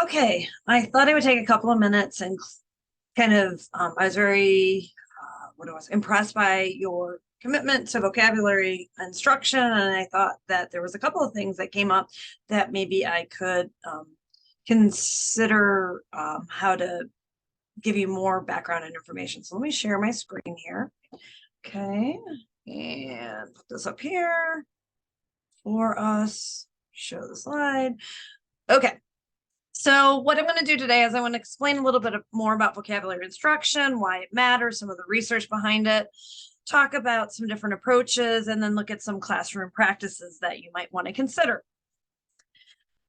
Okay, I thought I would take a couple of minutes and I was very, impressed by your commitment to vocabulary instruction. And I thought that there was a couple of things that came up that maybe I could consider how to give you more background and information. So let me share my screen here. Okay, and put this up here for us, show the slide. Okay. So what I'm going to do today is I want to explain a little bit more about vocabulary instruction, why it matters, some of the research behind it, talk about some different approaches, and then look at some classroom practices that you might want to consider.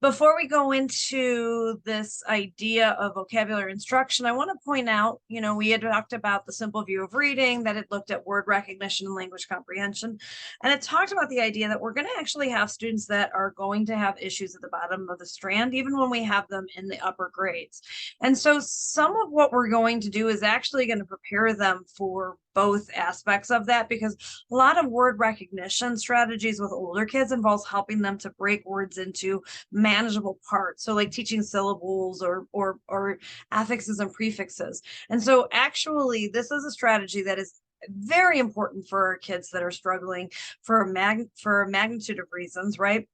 Before we go into this idea of vocabulary instruction, I want to point out, we had talked about the simple view of reading, that it looked at word recognition and language comprehension. And it talked about the idea that we're going to actually have students that are going to have issues at the bottom of the strand, even when we have them in the upper grades. And so some of what we're going to do is actually going to prepare them for both aspects of that, because a lot of word recognition strategies with older kids involves helping them to break words into manageable parts. So like teaching syllables or affixes and prefixes. And so actually this is a strategy that is very important for our kids that are struggling for a magnitude of reasons, right?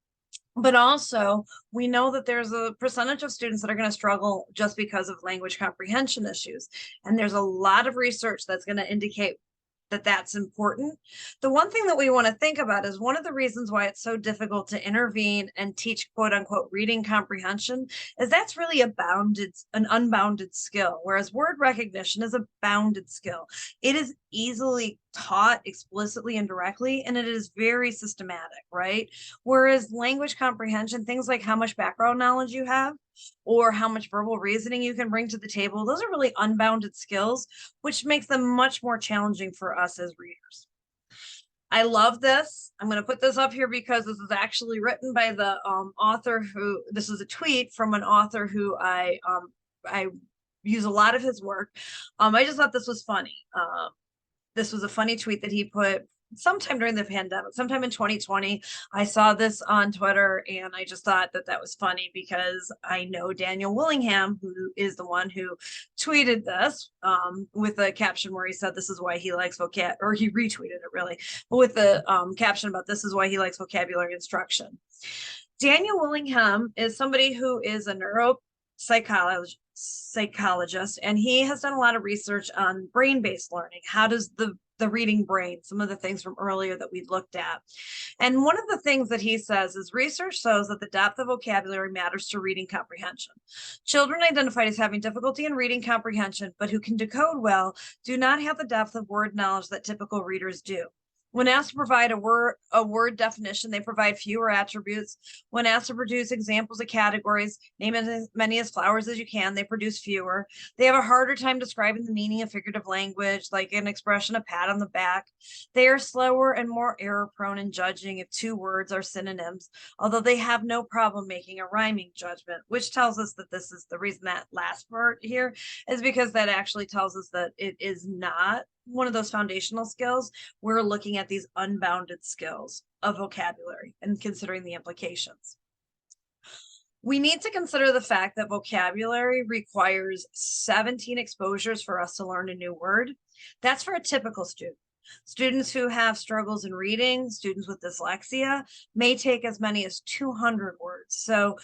But also, we know that there's a percentage of students that are going to struggle just because of language comprehension issues. And there's a lot of research that's going to indicate that that's important. The one thing that we want to think about is one of the reasons why it's so difficult to intervene and teach quote unquote reading comprehension is that's really an unbounded skill, whereas word recognition is a bounded skill. It is easily taught explicitly and directly, and it is very systematic, right? Whereas language comprehension, things like how much background knowledge you have or how much verbal reasoning you can bring to the table, those are really unbounded skills, which makes them much more challenging for us as readers. I love this. I'm going to put this up here because this is actually written by the author this is a tweet from an author who I use a lot of his work. I just thought this was funny. This was a funny tweet that he put sometime during the pandemic, sometime in 2020. I saw this on Twitter and I just thought that that was funny because I know Daniel Willingham, who is the one who tweeted this with a caption where he said, this is why he likes or he retweeted it really, but with the caption about this is why he likes vocabulary instruction. Daniel Willingham is somebody who is a psychologist, and he has done a lot of research on brain-based learning. How does the reading brain, some of the things from earlier that we looked at. And one of the things that he says is research shows that the depth of vocabulary matters to reading comprehension. Children identified as having difficulty in reading comprehension, but who can decode well, do not have the depth of word knowledge that typical readers do. When asked to provide a word definition, they provide fewer attributes. When asked to produce examples of categories, name as many as flowers as you can, they produce fewer. They have a harder time describing the meaning of figurative language, like an expression, a pat on the back. They are slower and more error-prone in judging if two words are synonyms, although they have no problem making a rhyming judgment, which tells us that this is the reason that last part here is because that actually tells us that it is not one of those foundational skills. We're looking at these unbounded skills of vocabulary and considering the implications. We need to consider the fact that vocabulary requires 17 exposures for us to learn a new word. That's for a typical student. Students who have struggles in reading, students with dyslexia, may take as many as 200 words. So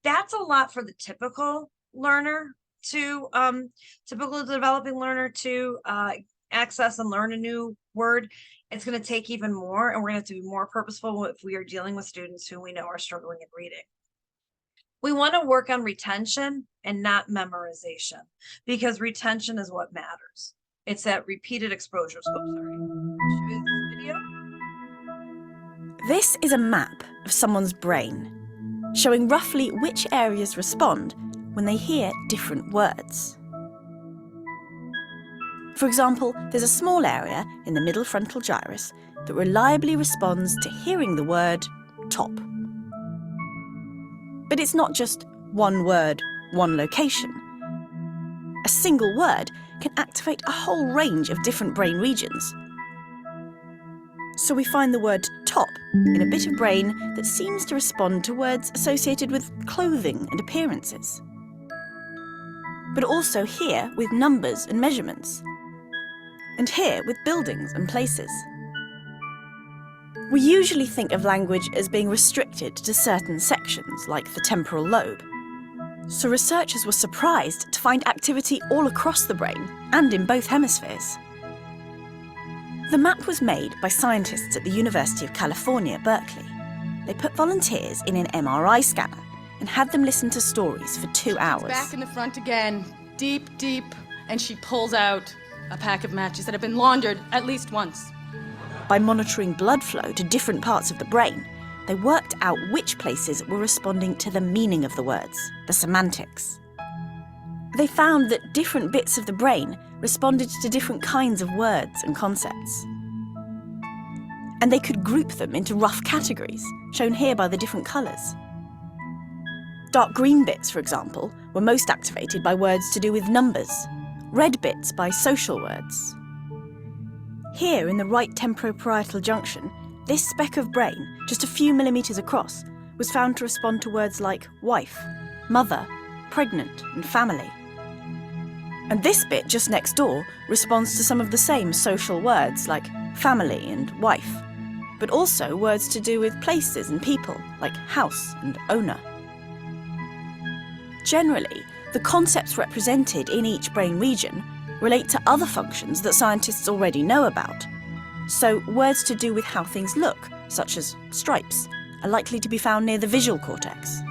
that's a lot for the typical learner typical developing learner to access and learn a new word. It's going to take even more, and we're going to have to be more purposeful if we are dealing with students who we know are struggling in reading. We want to work on retention and not memorization, because retention is what matters. It's that repeated exposure. So, sorry. Show you this video. This is a map of someone's brain, showing roughly which areas respond when they hear different words. For example, there's a small area in the middle frontal gyrus that reliably responds to hearing the word top. But it's not just one word, one location. A single word can activate a whole range of different brain regions. So we find the word top in a bit of brain that seems to respond to words associated with clothing and appearances. but also here with numbers and measurements, and here with buildings and places. We usually think of language as being restricted to certain sections, like the temporal lobe. So researchers were surprised to find activity all across the brain and in both hemispheres. The map was made by scientists at the University of California, Berkeley. They put volunteers in an MRI scanner and had them listen to stories for 2 hours. Back in the front again, deep, deep, and she pulls out a pack of matches that have been laundered at least once. By monitoring blood flow to different parts of the brain, they worked out which places were responding to the meaning of the words, the semantics. They found that different bits of the brain responded to different kinds of words and concepts. And they could group them into rough categories, shown here by the different colours. Dark green bits, for example, were most activated by words to do with numbers, red bits by social words. Here in the right temporoparietal junction, this speck of brain, just a few millimetres across, was found to respond to words like wife, mother, pregnant, and family. And this bit just next door responds to some of the same social words like family and wife, but also words to do with places and people like house and owner. Generally, the concepts represented in each brain region relate to other functions that scientists already know about. So words to do with how things look, such as stripes, are likely to be found near the visual cortex.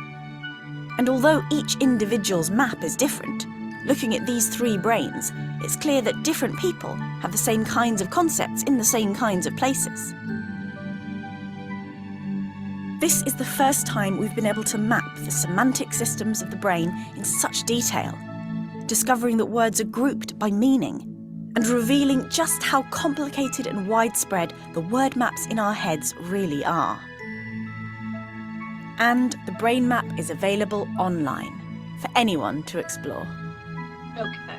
And although each individual's map is different, looking at these 3 brains, it's clear that different people have the same kinds of concepts in the same kinds of places. This is the first time we've been able to map the semantic systems of the brain in such detail, discovering that words are grouped by meaning, and revealing just how complicated and widespread the word maps in our heads really are. And the brain map is available online for anyone to explore. Okay.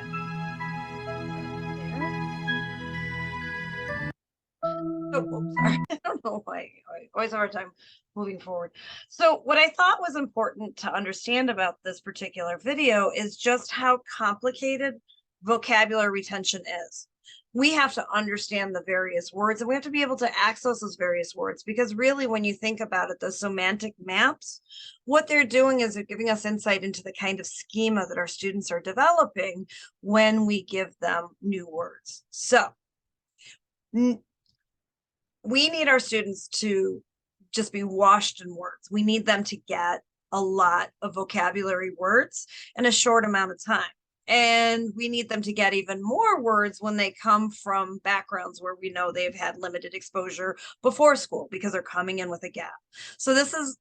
Oh, sorry. I don't know why I always have a hard time moving forward. So what I thought was important to understand about this particular video is just how complicated vocabulary retention is. We have to understand the various words, and we have to be able to access those various words, because really, when you think about it, the semantic maps, what they're doing is they're giving us insight into the kind of schema that our students are developing when we give them new words. So we need our students to just be washed in words. We need them to get a lot of vocabulary words in a short amount of time. And we need them to get even more words when they come from backgrounds where we know they've had limited exposure before school, because they're coming in with a gap. So this is,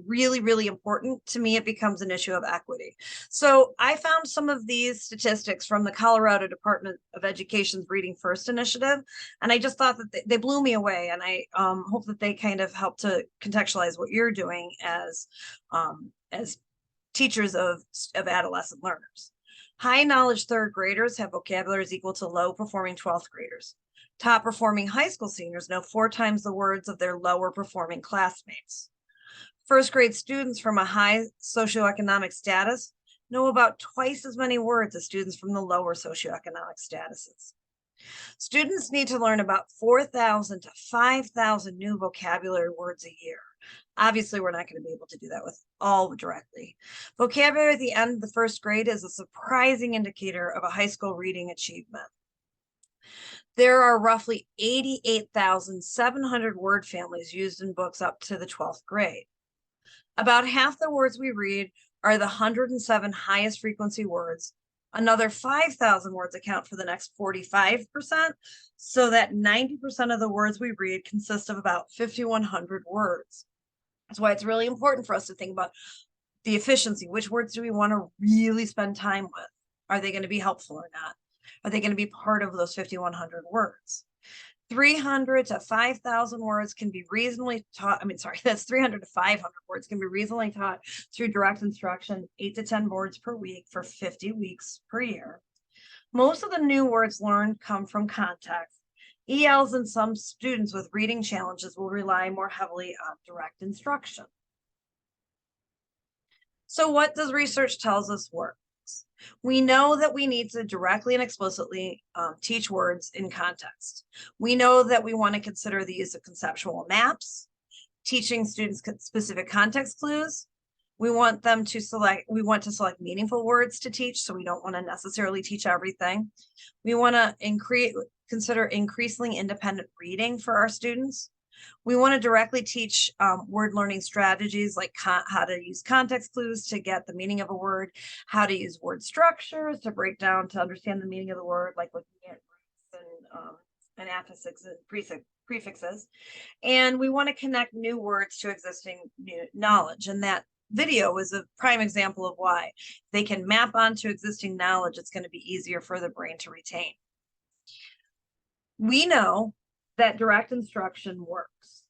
really, really important. To me, it becomes an issue of equity. So I found some of these statistics from the Colorado Department of Education's Reading First initiative, and I just thought that they blew me away. And I hope that they kind of help to contextualize what you're doing as teachers of adolescent learners. High knowledge 3rd graders have vocabularies equal to low performing 12th graders. Top performing high school seniors know 4 times the words of their lower performing classmates. First grade students from a high socioeconomic status know about twice as many words as students from the lower socioeconomic statuses. Students need to learn about 4,000 to 5,000 new vocabulary words a year. Obviously, we're not going to be able to do that with all directly. Vocabulary at the end of the 1st grade is a surprising indicator of a high school reading achievement. There are roughly 88,700 word families used in books up to the 12th grade. About half the words we read are the 107 highest frequency words. Another 5,000 words account for the next 45%, so that 90% of the words we read consist of about 5,100 words. That's why it's really important for us to think about the efficiency. Which words do we want to really spend time with? Are they going to be helpful or not? Are they going to be part of those 5,100 words? 300 to 5,000 words can be reasonably taught. That's 300 to 500 words can be reasonably taught through direct instruction, 8 to 10 words per week for 50 weeks per year. Most of the new words learned come from context. ELs and some students with reading challenges will rely more heavily on direct instruction. So what does research tells us works? We know that we need to directly and explicitly teach words in context. We know that we want to consider the use of conceptual maps, teaching students specific context clues. We want to select meaningful words to teach, so we don't want to necessarily teach everything. We want to consider increasingly independent reading for our students. We want to directly teach word learning strategies like how to use context clues to get the meaning of a word, how to use word structures to break down to understand the meaning of the word, like looking at roots and affixes and prefixes. And we want to connect new words to existing new knowledge. And that video is a prime example of why. If they can map onto existing knowledge, it's going to be easier for the brain to retain. We know that direct instruction works.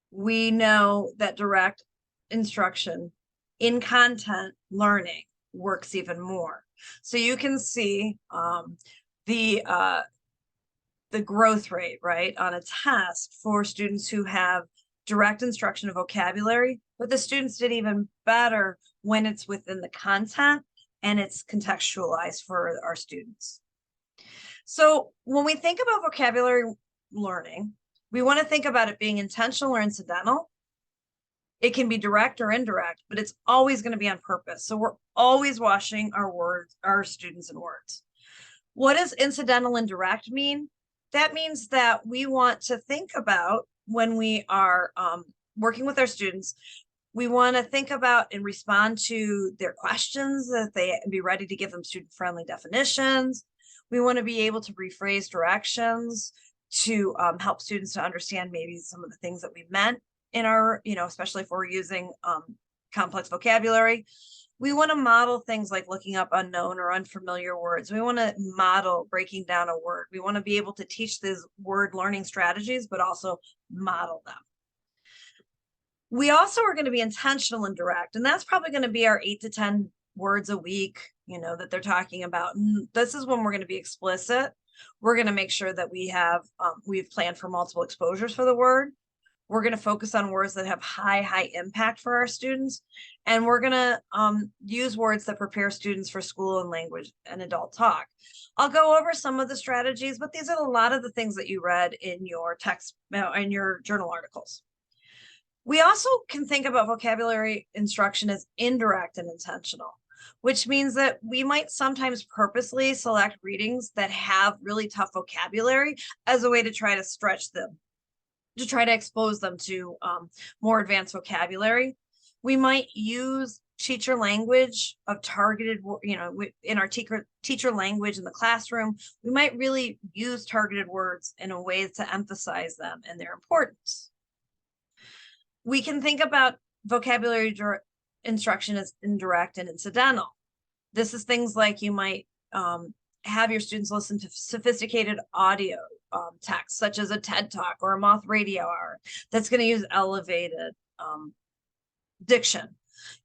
We know that direct instruction in content learning works even more. So you can see the growth rate, right, on a test for students who have direct instruction of vocabulary, but the students did even better when it's within the content and it's contextualized for our students. So when we think about vocabulary learning, we want to think about it being intentional or incidental. It can be direct or indirect, but it's always going to be on purpose. So we're always washing our students and words. What does incidental and direct mean? That means that we want to think about when we are working with our students, we want to think about and respond to their questions, that they be ready to give them student-friendly definitions. We want to be able to rephrase directions to help students to understand maybe some of the things that we meant in our, especially if we're using complex vocabulary. We want to model things like looking up unknown or unfamiliar words. We want to model breaking down a word. We want to be able to teach these word learning strategies, but also model them. We also are going to be intentional and direct, and that's probably going to be our 8 to 10 words a week, that they're talking about. And this is when we're going to be explicit. We're going to make sure that we've planned for multiple exposures for the word. We're going to focus on words that have high impact for our students. And we're going to use words that prepare students for school and language and adult talk. I'll go over some of the strategies, but these are a lot of the things that you read in your text, in your journal articles. We also can think about vocabulary instruction as indirect and intentional, which means that we might sometimes purposely select readings that have really tough vocabulary as a way to try to stretch them, to try to expose them to more advanced vocabulary. We might use teacher language of targeted, in our teacher language in the classroom. We might really use targeted words in a way to emphasize them and their importance. We can think about vocabulary instruction as indirect and incidental. This is things like you might have your students listen to sophisticated audio text, such as a TED Talk or a Moth Radio Hour, that's going to use elevated diction.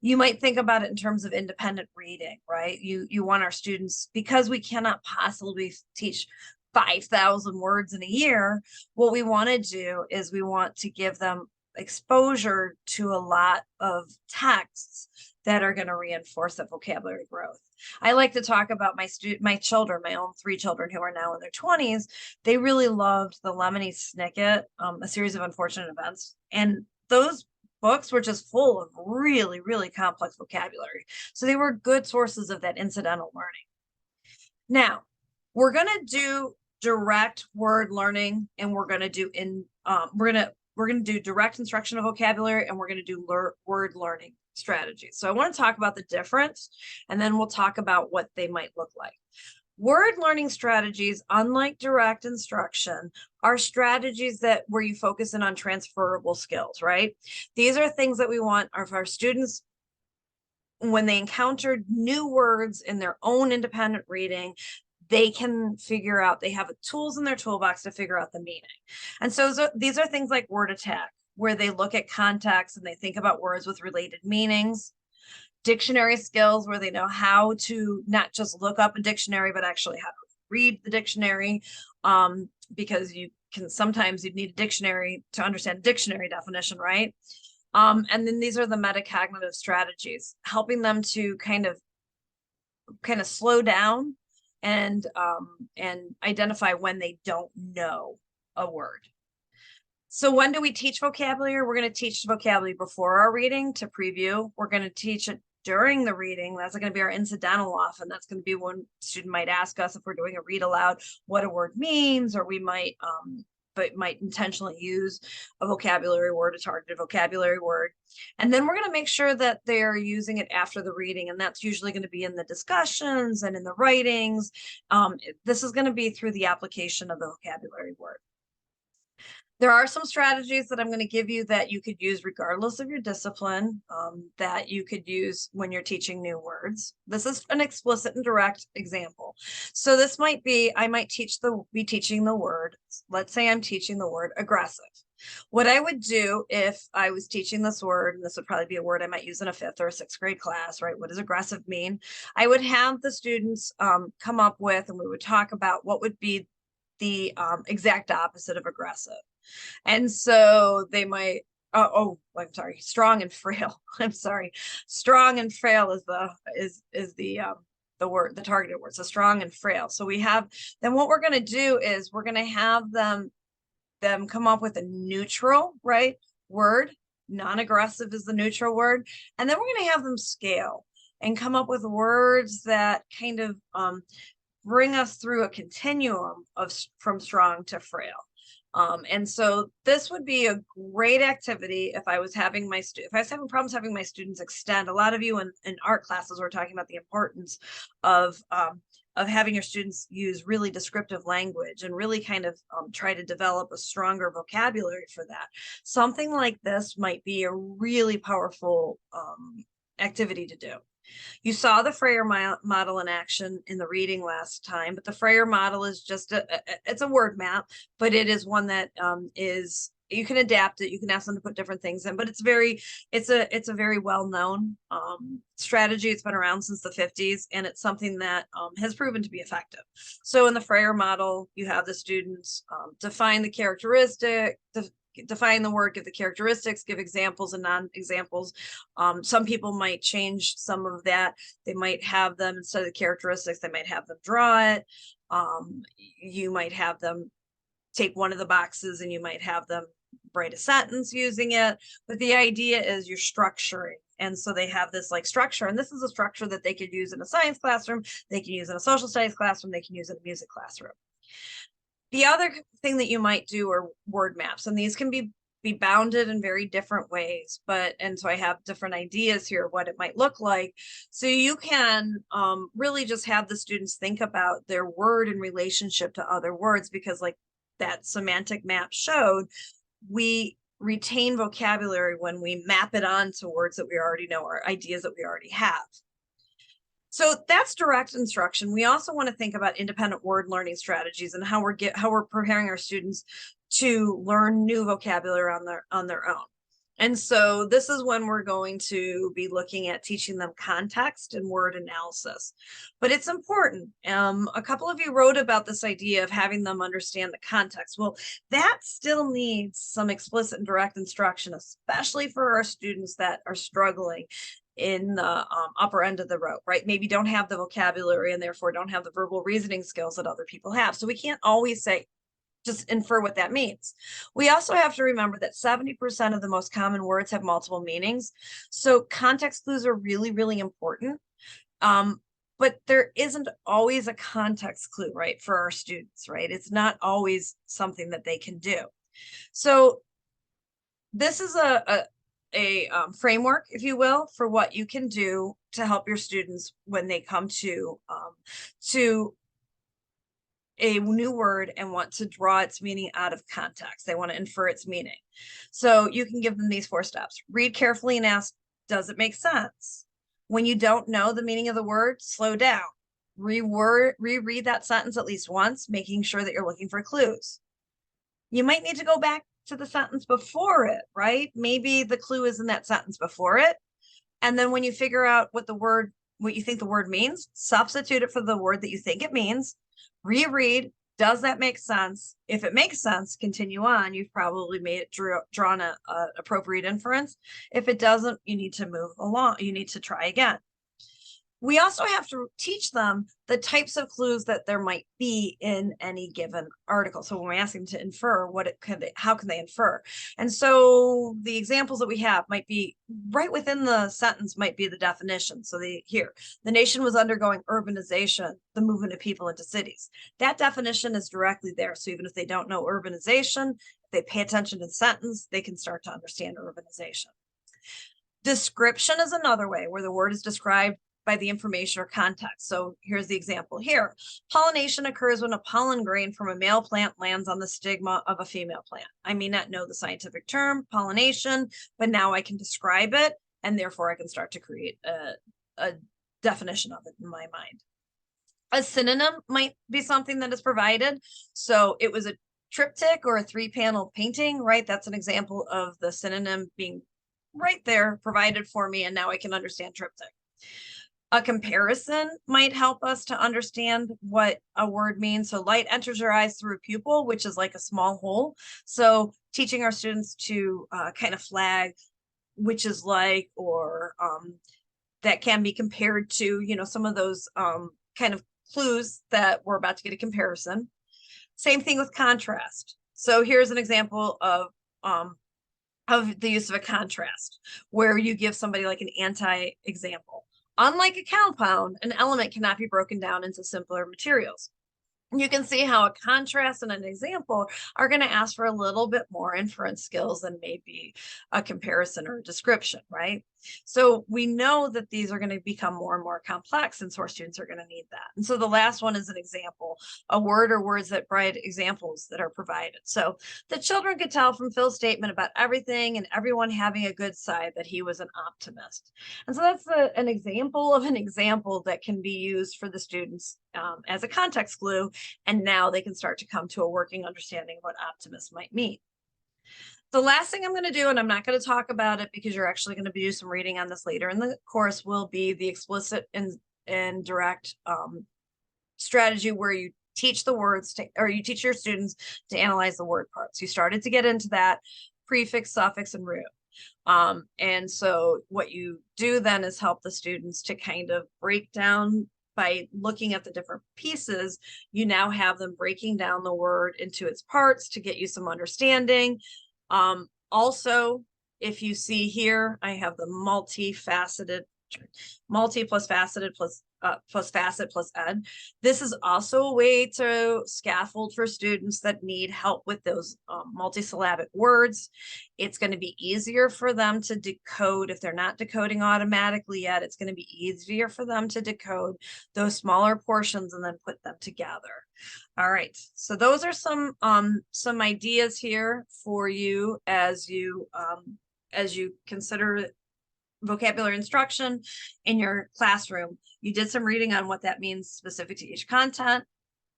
You might think about it in terms of independent reading, right? You want our students, because we cannot possibly teach 5,000 words in a year, what we want to do is we want to give them exposure to a lot of texts that are going to reinforce that vocabulary growth. I like to talk about my children, my own 3 children who are now in their 20s. They really loved the Lemony Snicket, A Series of Unfortunate Events. And those books were just full of really complex vocabulary. So they were good sources of that incidental learning. Now, we're going to do direct word learning, and we're going to do we're going to do direct instruction of vocabulary, and we're going to do word learning strategies. So I want to talk about the difference, and then we'll talk about what they might look like. Word learning strategies, unlike direct instruction, are strategies where you focus in on transferable skills, right? These are things that we want of our students when they encounter new words in their own independent reading. They can figure out, they have tools in their toolbox to figure out the meaning. And so these are things like word attack, where they look at context and they think about words with related meanings. Dictionary skills, where they know how to not just look up a dictionary, but actually how to read the dictionary, because sometimes you need a dictionary to understand a dictionary definition, right? And then these are the metacognitive strategies, helping them to kind of kind of slow down and identify when they don't know a word. So when do we teach vocabulary? We're going to teach vocabulary before our reading to preview. We're going to teach it during the reading. That's going to be our incidental often. That's going to be when student might ask us if we're doing a read aloud what a word means, or we might might intentionally use a vocabulary word, a targeted vocabulary word. And then we're going to make sure that they're using it after the reading. And that's usually going to be in the discussions and in the writings. This is going to be through the application of the vocabulary word. There are some strategies that I'm going to give you that you could use regardless of your discipline, that you could use when you're teaching new words. This is an explicit and direct example. So this might be, I might be teaching the word, let's say I'm teaching the word aggressive. What I would do if I was teaching this word, and this would probably be a word I might use in a 5th or a 6th grade class, right? What does aggressive mean? I would have the students come up with, and we would talk about what would be the exact opposite of aggressive. And so they might, I'm sorry, strong and frail. I'm sorry. Strong and frail is the word, the targeted word. So strong and frail. So we have, then what we're going to do is we're going to have them come up with a neutral, right, word. Non-aggressive is the neutral word. And then we're going to have them scale and come up with words that kind of bring us through a continuum of from strong to frail. And so this would be a great activity if I was having problems having my students extend. A lot of you in art classes were talking about the importance of having your students use really descriptive language and really kind of try to develop a stronger vocabulary for that. Something like this might be a really powerful activity to do. You saw the Freyer model in action in the reading last time, but the Freyer model is just it's a word map, but it is one that you can adapt it. You can ask them to put different things in, but it's a very well-known strategy. It's been around since the 50s, and it's something that has proven to be effective. So in the Freyer model, you have the students define the characteristic, define the word, give the characteristics, give examples and non-examples. Some people might change some of that. They might have them, instead of the characteristics, they might have them draw it. You might have them take one of the boxes and you might have them write a sentence using it. But the idea is you're structuring. And so they have this like structure, and this is a structure that they could use in a science classroom, they can use in a social studies classroom, they can use in a music classroom. The other thing that you might do are word maps, and these can be bounded in very different ways, and so I have different ideas here of what it might look like. So you can really just have the students think about their word in relationship to other words, because like that semantic map showed, we retain vocabulary when we map it onto words that we already know or ideas that we already have. So that's direct instruction. We also want to think about independent word learning strategies and how we're preparing our students to learn new vocabulary on their own. And so this is when we're going to be looking at teaching them context and word analysis. But it's important. A couple of you wrote about this idea of having them understand the context. Well, that still needs some explicit and direct instruction, especially for our students that are struggling in the upper end of the rope, right? Maybe don't have the vocabulary and therefore don't have the verbal reasoning skills that other people have. So we can't always say, just infer what that means. We also have to remember that 70% of the most common words have multiple meanings. So context clues are really, really important. But there isn't always a context clue, right, for our students, right? It's not always something that they can do. So this is a framework, if you will, for what you can do to help your students when they come to a new word and want to draw its meaning out of context. They want to infer its meaning. So you can give them these 4 steps. Read carefully and ask, does it make sense? When you don't know the meaning of the word, slow down. Reread that sentence at least once, making sure that you're looking for clues. You might need to go back to the sentence before it, right? Maybe the clue is in that sentence before it. And then when you figure out what you think the word means, substitute it for the word that you think it means, reread, does that make sense? If it makes sense, continue on. You've probably made it drawn an appropriate inference. If it doesn't, you need to move along. You need to try again. We also have to teach them the types of clues that there might be in any given article. So when we ask them to infer, how can they infer? And so the examples that we have might be right within the sentence might be the definition. So the nation was undergoing urbanization, the movement of people into cities. That definition is directly there. So even if they don't know urbanization, if they pay attention to the sentence, they can start to understand urbanization. Description is another way where the word is described by the information or context. So here's the example here. Pollination occurs when a pollen grain from a male plant lands on the stigma of a female plant. I may not know the scientific term, pollination, but now I can describe it, and therefore I can start to create a definition of it in my mind. A synonym might be something that is provided. So it was a triptych or a 3-panel painting, right? That's an example of the synonym being right there provided for me, and now I can understand triptych. A comparison might help us to understand what a word means. So light enters your eyes through a pupil, which is like a small hole. So teaching our students to kind of flag which is like, or that can be compared to, you know, some of those kind of clues that we're about to get a comparison. Same thing with contrast. So here's an example of the use of a contrast, where you give somebody like an anti-example. Unlike a compound, an element cannot be broken down into simpler materials. You can see how a contrast and an example are going to ask for a little bit more inference skills than maybe a comparison or a description, right? So we know that these are going to become more and more complex, and so our students are going to need that. And so the last one is an example, a word or words that provide examples that are provided. So the children could tell from Phil's statement about everything and everyone having a good side that he was an optimist. And so that's an example of an example that can be used for the students as a context clue. And now they can start to come to a working understanding of what optimist might mean. The last thing I'm going to do, and I'm not going to talk about it because you're actually going to do some reading on this later in the course, will be the explicit and direct strategy where you teach the words to, or you teach your students to analyze the word parts. You started to get into that prefix, suffix, and root. And so what you do then is help the students to kind of break down by looking at the different pieces. You now have them breaking down the word into its parts to get you some understanding. Also, if you see here, I have the multi plus faceted plus facet plus ed. This is also a way to scaffold for students that need help with those multisyllabic words. It's going to be easier for them to decode. If they're not decoding automatically yet, it's going to be easier for them to decode those smaller portions and then put them together. All right, so those are some ideas here for you as you consider vocabulary instruction in your classroom. You did some reading on what that means specific to each content,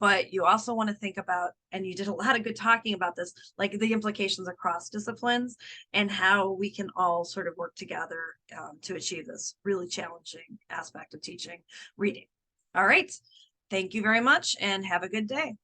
but you also want to think about, and you did a lot of good talking about this, like the implications across disciplines and how we can all sort of work together to achieve this really challenging aspect of teaching reading. All right, thank you very much and have a good day.